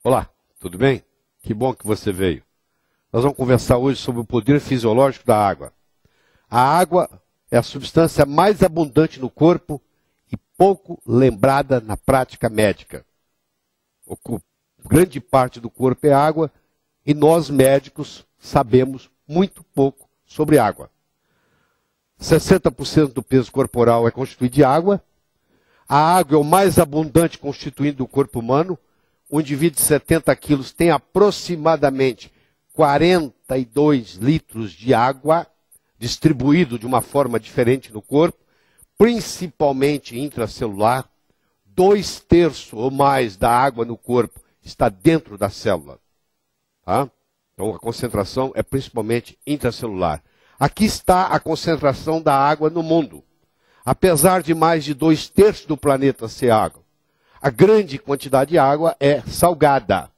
Olá, tudo bem? Que bom que você veio. Nós vamos conversar hoje sobre o poder fisiológico da água. A água é a substância mais abundante no corpo e pouco lembrada na prática médica. Grande parte do corpo é água e nós médicos sabemos muito pouco sobre água. 60% do peso corporal é constituído de água. A água é o mais abundante constituinte do corpo humano. O indivíduo de 70 quilos tem aproximadamente 42 litros de água distribuído de uma forma diferente no corpo, principalmente intracelular. 2/3 ou mais da água no corpo está dentro da célula. Tá? Então a concentração é principalmente intracelular. Aqui está a concentração da água no mundo. Apesar de mais de 2/3 do planeta ser água, a grande quantidade de água é salgada.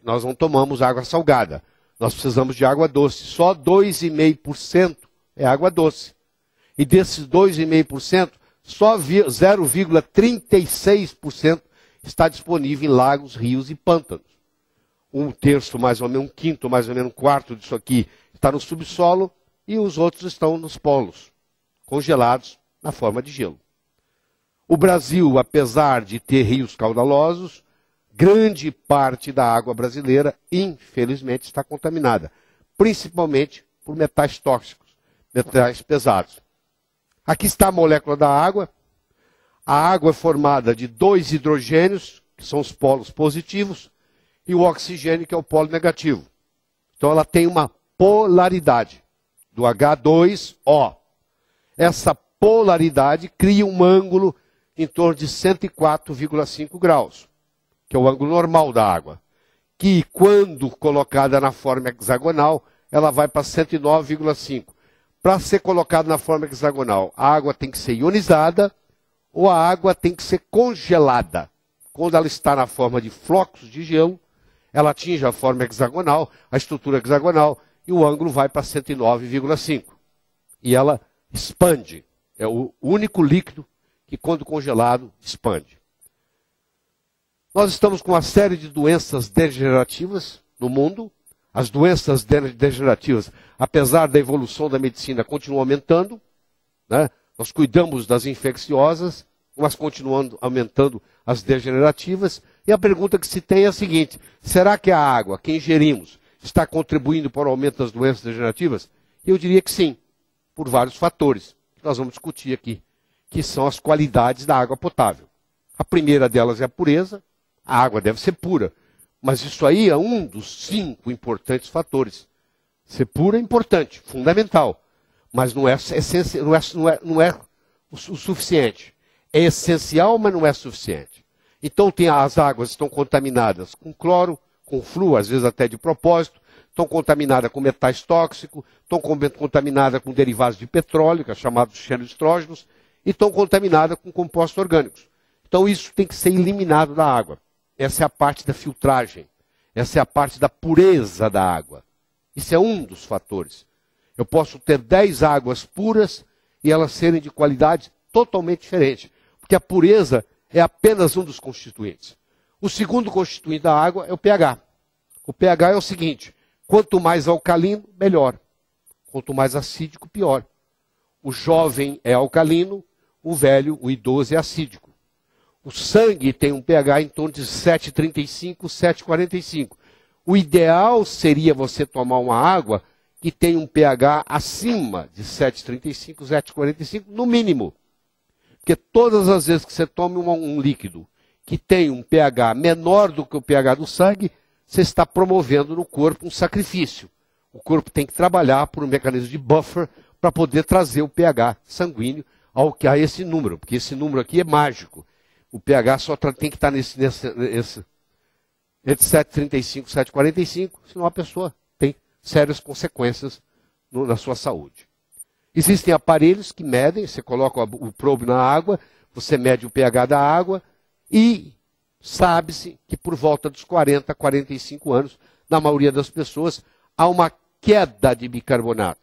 Nós não tomamos água salgada. Nós precisamos de água doce. Só 2,5% é água doce. E desses 2,5%, só 0,36% está disponível em lagos, rios e pântanos. 1/3, mais ou menos, 1/5, mais ou menos, 1/4 disso aqui está no subsolo e os outros estão nos polos, congelados na forma de gelo. O Brasil, apesar de ter rios caudalosos, grande parte da água brasileira, infelizmente, está contaminada, principalmente por metais tóxicos, metais pesados. Aqui está a molécula da água. A água é formada de 2 hidrogênios, que são os polos positivos, e o oxigênio, que é o polo negativo. Então ela tem uma polaridade do H2O. Essa polaridade cria um ângulo em torno de 104,5 graus, que é o ângulo normal da água, que quando colocada na forma hexagonal, ela vai para 109,5. Para ser colocada na forma hexagonal, a água tem que ser ionizada ou a água tem que ser congelada. Quando ela está na forma de flocos de gelo, ela atinge a forma hexagonal, a estrutura hexagonal, e o ângulo vai para 109,5. E ela expande. É o único líquido que, quando congelado, expande. Nós estamos com uma série de doenças degenerativas no mundo. As doenças degenerativas, apesar da evolução da medicina, continuam aumentando. Né? Nós cuidamos das infecciosas, mas continuando aumentando as degenerativas. E a pergunta que se tem é a seguinte: será que a água que ingerimos está contribuindo para o aumento das doenças degenerativas? Eu diria que sim, por vários fatores que nós vamos discutir aqui, que são as qualidades da água potável. A primeira delas é a pureza. A água deve ser pura. Mas isso aí é um dos 5 importantes fatores. Ser pura é importante, fundamental. Mas não é o suficiente. É essencial, mas não é suficiente. Então as águas estão contaminadas com cloro, com flúor, às vezes até de propósito. Estão contaminadas com metais tóxicos. Estão contaminadas com derivados de petróleo, que é chamados xenoestrógenos. E estão contaminadas com compostos orgânicos. Então isso tem que ser eliminado da água. Essa é a parte da filtragem. Essa é a parte da pureza da água. Isso é um dos fatores. Eu posso ter 10 águas puras e elas serem de qualidade totalmente diferente. Porque a pureza é apenas um dos constituintes. O segundo constituinte da água é o pH. O pH é o seguinte: quanto mais alcalino, melhor. Quanto mais acídico, pior. O jovem é alcalino, o velho, o idoso é acídico. O sangue tem um pH em torno de 7,35, 7,45. O ideal seria você tomar uma água que tem um pH acima de 7,35, 7,45, no mínimo. Porque todas as vezes que você toma um líquido que tem um pH menor do que o pH do sangue, você está promovendo no corpo um sacrifício. O corpo tem que trabalhar por um mecanismo de buffer para poder trazer o pH sanguíneo a esse número, porque esse número aqui é mágico. O pH só tem que estar entre 7,35 e 7,45, senão a pessoa tem sérias consequências na sua saúde. Existem aparelhos que medem, você coloca o probe na água, você mede o pH da água e sabe-se que por volta dos 40, 45 anos, na maioria das pessoas, há uma queda de bicarbonato.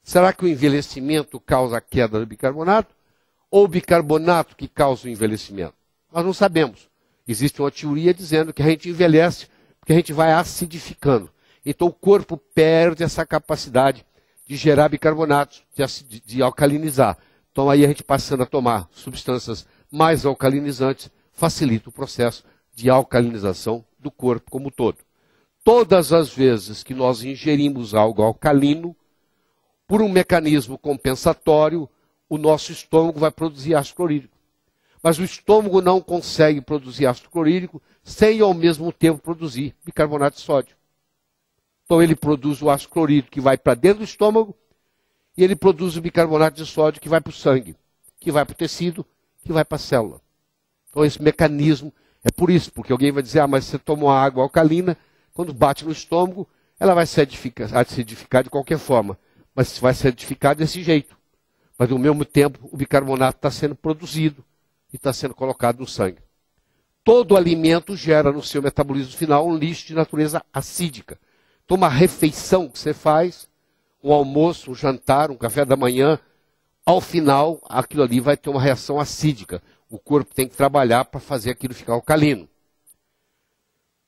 Será que o envelhecimento causa a queda do bicarbonato? Ou o bicarbonato que causa o envelhecimento? Nós não sabemos. Existe uma teoria dizendo que a gente envelhece porque a gente vai acidificando. Então o corpo perde essa capacidade de gerar bicarbonatos, de alcalinizar. Então aí a gente passando a tomar substâncias mais alcalinizantes, facilita o processo de alcalinização do corpo como um todo. Todas as vezes que nós ingerimos algo alcalino, por um mecanismo compensatório, o nosso estômago vai produzir ácido clorídrico. Mas o estômago não consegue produzir ácido clorídrico sem ao mesmo tempo produzir bicarbonato de sódio. Então ele produz o ácido clorídrico que vai para dentro do estômago e ele produz o bicarbonato de sódio que vai para o sangue, que vai para o tecido, que vai para a célula. Então esse mecanismo é por isso, porque alguém vai dizer, mas você toma uma água alcalina, quando bate no estômago, ela vai se acidificar de qualquer forma, mas vai se acidificar desse jeito. Mas ao mesmo tempo o bicarbonato está sendo produzido e está sendo colocado no sangue. Todo alimento gera no seu metabolismo final um lixo de natureza acídica. Então, uma refeição que você faz, um almoço, um jantar, um café da manhã, ao final, aquilo ali vai ter uma reação acídica. O corpo tem que trabalhar para fazer aquilo ficar alcalino.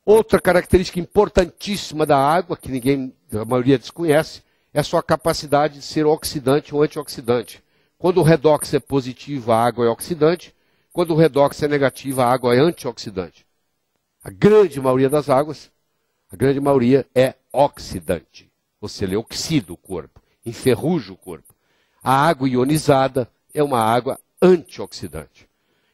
Outra característica importantíssima da água, que a maioria desconhece, é a sua capacidade de ser oxidante ou antioxidante. Quando o redox é positivo, a água é oxidante. Quando o redox é negativo, a água é antioxidante. A grande maioria das águas, a grande maioria é oxidante. Ou seja, ele oxida o corpo, enferruja o corpo. A água ionizada é uma água antioxidante.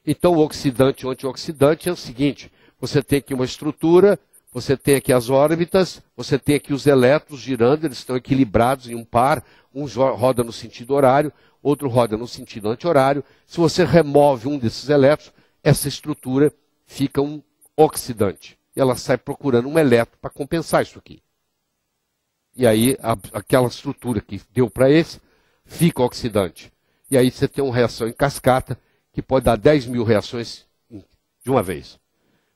Então, o oxidante e o antioxidante é o seguinte, você tem aqui uma estrutura, você tem aqui as órbitas, você tem aqui os elétrons girando, eles estão equilibrados em um par, um roda no sentido horário, outro roda no sentido anti-horário. Se você remove um desses elétrons, essa estrutura fica um oxidante. E ela sai procurando um elétron para compensar isso aqui. E aí, aquela estrutura que deu para esse, fica oxidante. E aí você tem uma reação em cascata, que pode dar 10 mil reações de uma vez.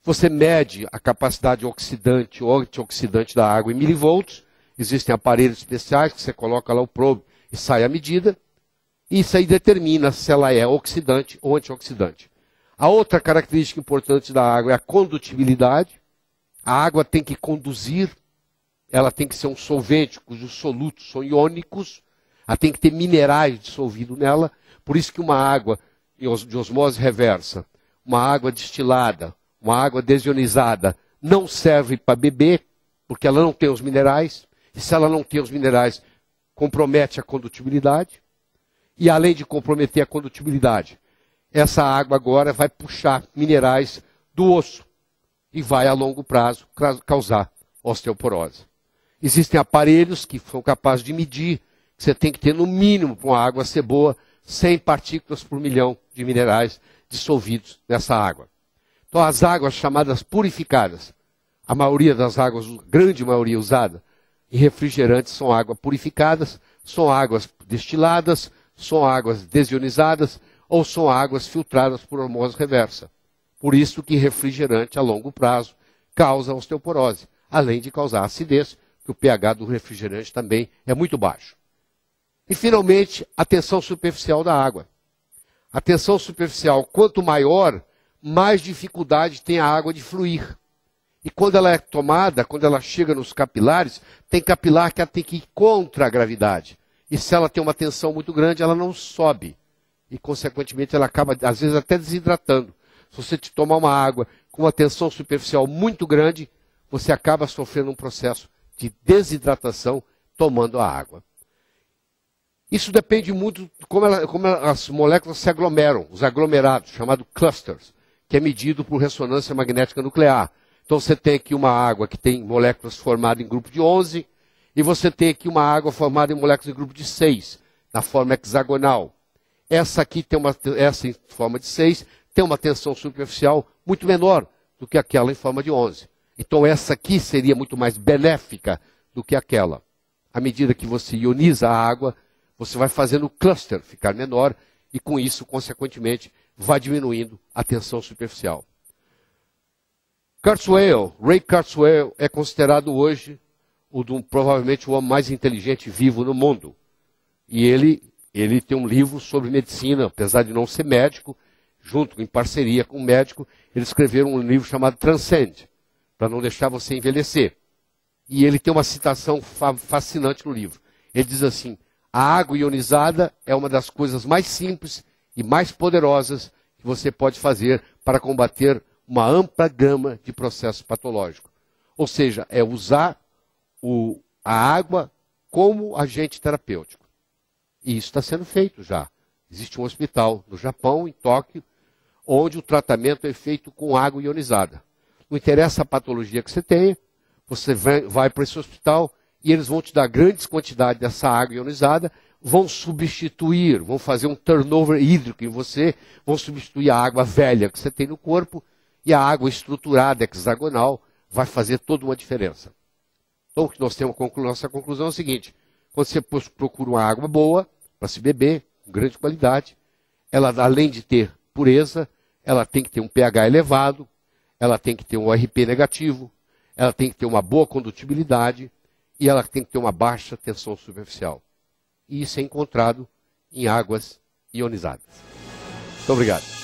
Você mede a capacidade oxidante ou antioxidante da água em milivolts. Existem aparelhos especiais que você coloca lá o probe e sai a medida. E isso aí determina se ela é oxidante ou antioxidante. A outra característica importante da água é a condutibilidade. A água tem que conduzir, ela tem que ser um solvente cujos solutos são iônicos, ela tem que ter minerais dissolvidos nela. Por isso que uma água de osmose reversa, uma água destilada, uma água desionizada, não serve para beber, porque ela não tem os minerais. E se ela não tem os minerais, compromete a condutibilidade. E além de comprometer a condutibilidade, essa água agora vai puxar minerais do osso e vai a longo prazo causar osteoporose. Existem aparelhos que são capazes de medir, que você tem que ter no mínimo para uma água ser boa, 100 partículas por milhão de minerais dissolvidos nessa água. Então as águas chamadas purificadas, a maioria das águas, a grande maioria usada em refrigerantes são águas purificadas, são águas destiladas, são águas desionizadas ou são águas filtradas por osmose reversa. Por isso que refrigerante a longo prazo causa osteoporose, além de causar acidez, que o pH do refrigerante também é muito baixo. E finalmente, a tensão superficial da água. A tensão superficial, quanto maior, mais dificuldade tem a água de fluir. E quando ela é tomada, quando ela chega nos capilares, tem capilar que ela tem que ir contra a gravidade. E se ela tem uma tensão muito grande, ela não sobe. E, consequentemente, ela acaba, às vezes, até desidratando. Se você tomar uma água com uma tensão superficial muito grande, você acaba sofrendo um processo de desidratação tomando a água. Isso depende muito de como as moléculas se aglomeram, os aglomerados, chamados clusters, que é medido por ressonância magnética nuclear. Então você tem aqui uma água que tem moléculas formadas em grupo de 11, e você tem aqui uma água formada em moléculas em grupo de 6, na forma hexagonal. Essa aqui essa em forma de 6 tem uma tensão superficial muito menor do que aquela em forma de 11. Então essa aqui seria muito mais benéfica do que aquela. À medida que você ioniza a água, você vai fazendo o cluster ficar menor e com isso, consequentemente, vai diminuindo a tensão superficial. Kurzweil, Ray Kurzweil é considerado hoje provavelmente o homem mais inteligente vivo no mundo. E ele tem um livro sobre medicina, apesar de não ser médico, junto, em parceria com um médico, eles escreveram um livro chamado Transcend, para não deixar você envelhecer. E ele tem uma citação fascinante no livro. Ele diz assim: a água ionizada é uma das coisas mais simples e mais poderosas que você pode fazer para combater uma ampla gama de processos patológicos. Ou seja, é usar a água como agente terapêutico. E isso está sendo feito já. Existe um hospital no Japão, em Tóquio, onde o tratamento é feito com água ionizada. Não interessa a patologia que você tenha, você vai para esse hospital e eles vão te dar grandes quantidades dessa água ionizada, vão substituir, vão fazer um turnover hídrico em você, vão substituir a água velha que você tem no corpo, e a água estruturada, hexagonal, vai fazer toda uma diferença. Então, o que nós temos, nossa conclusão é o seguinte: quando você procura uma água boa, para se beber, com grande qualidade, ela, além de ter pureza, ela tem que ter um pH elevado, ela tem que ter um ORP negativo, ela tem que ter uma boa condutibilidade e ela tem que ter uma baixa tensão superficial. E isso é encontrado em águas ionizadas. Muito obrigado.